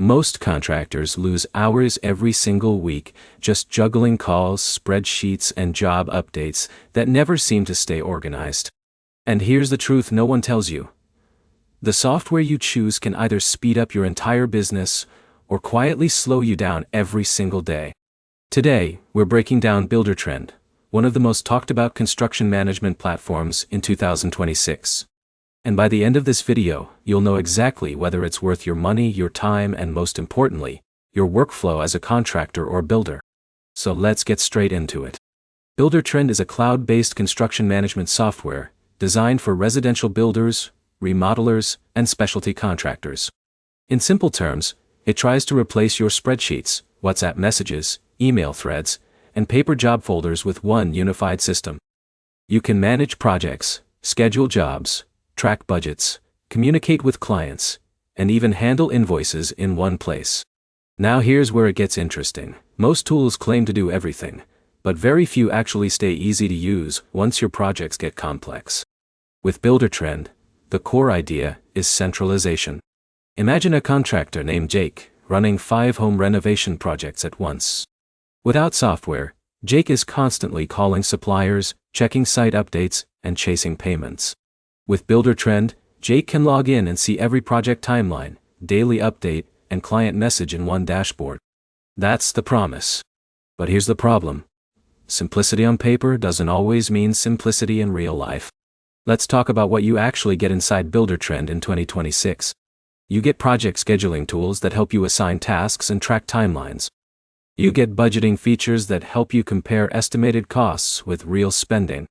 Most contractors lose hours every single week just juggling calls, spreadsheets, and job updates that never seem to stay organized. And here's the truth no one tells you. The software you choose can either speed up your entire business or quietly slow you down every single day. Today, we're breaking down Buildertrend, one of the most talked about construction management platforms in 2026. And by the end of this video, you'll know exactly whether it's worth your money, your time, and most importantly, your workflow as a contractor or builder. So let's get straight into it. Buildertrend is a cloud-based construction management software designed for residential builders, remodelers, and specialty contractors. In simple terms, it tries to replace your spreadsheets, WhatsApp messages, email threads, and paper job folders with one unified system. You can manage projects, schedule jobs, track budgets, communicate with clients, and even handle invoices in one place. Now here's where it gets interesting. Most tools claim to do everything, but very few actually stay easy to use once your projects get complex. With Buildertrend, the core idea is centralization. Imagine a contractor named Jake running 5 home renovation projects at once. Without software, Jake is constantly calling suppliers, checking site updates, and chasing payments. With Buildertrend, Jake can log in and see every project timeline, daily update, and client message in one dashboard. That's the promise. But here's the problem. Simplicity on paper doesn't always mean simplicity in real life. Let's talk about what you actually get inside Buildertrend in 2026. You get project scheduling tools that help you assign tasks and track timelines. You get budgeting features that help you compare estimated costs with real spending.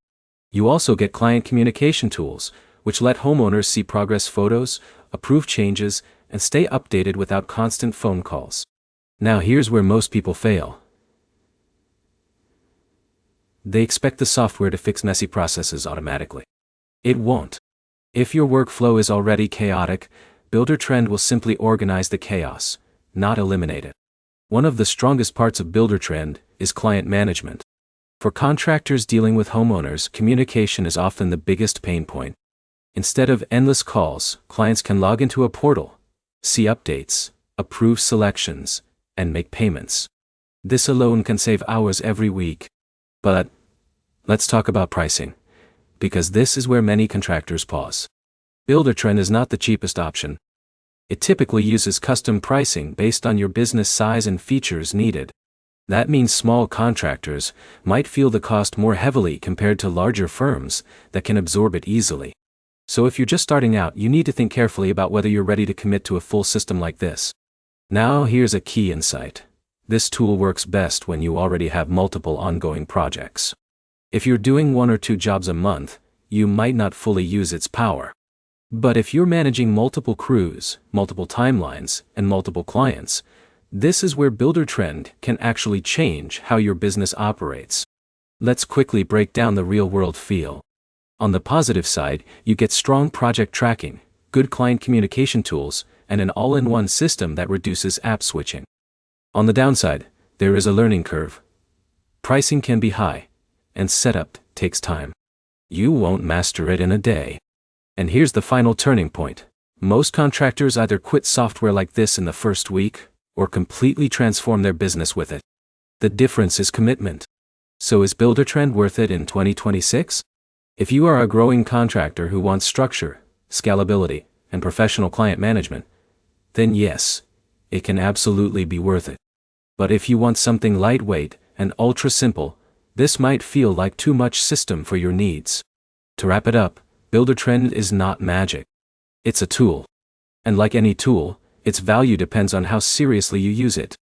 You also get client communication tools, which let homeowners see progress photos, approve changes, and stay updated without constant phone calls. Now here's where most people fail. They expect the software to fix messy processes automatically. It won't. If your workflow is already chaotic, Buildertrend will simply organize the chaos, not eliminate it. One of the strongest parts of Buildertrend is client management. For contractors dealing with homeowners, communication is often the biggest pain point. Instead of endless calls, clients can log into a portal, see updates, approve selections, and make payments. This alone can save hours every week. But let's talk about pricing, because this is where many contractors pause. Buildertrend is not the cheapest option. It typically uses custom pricing based on your business size and features needed. That means small contractors might feel the cost more heavily compared to larger firms that can absorb it easily. So if you're just starting out, you need to think carefully about whether you're ready to commit to a full system like this. Now here's a key insight. This tool works best when you already have multiple ongoing projects. If you're doing 1 or 2 jobs a month, you might not fully use its power. But if you're managing multiple crews, multiple timelines, and multiple clients, this is where Buildertrend can actually change how your business operates. Let's quickly break down the real-world feel. On the positive side, you get strong project tracking, good client communication tools, and an all-in-one system that reduces app switching. On the downside, there is a learning curve. Pricing can be high, and setup takes time. You won't master it in a day. And here's the final turning point. Most contractors either quit software like this in the first week, or completely transform their business with it. The difference is commitment. So is Buildertrend worth it in 2026? If you are a growing contractor who wants structure, scalability, and professional client management, then yes, it can absolutely be worth it. But if you want something lightweight and ultra simple, this might feel like too much system for your needs. To wrap it up, Buildertrend is not magic. It's a tool. And like any tool, its value depends on how seriously you use it.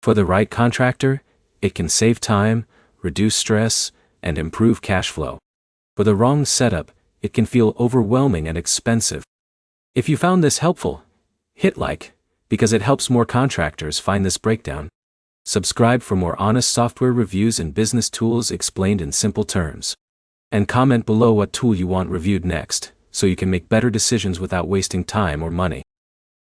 For the right contractor, it can save time, reduce stress, and improve cash flow. For the wrong setup, it can feel overwhelming and expensive. If you found this helpful, hit like, because it helps more contractors find this breakdown. Subscribe for more honest software reviews and business tools explained in simple terms. And comment below what tool you want reviewed next, so you can make better decisions without wasting time or money.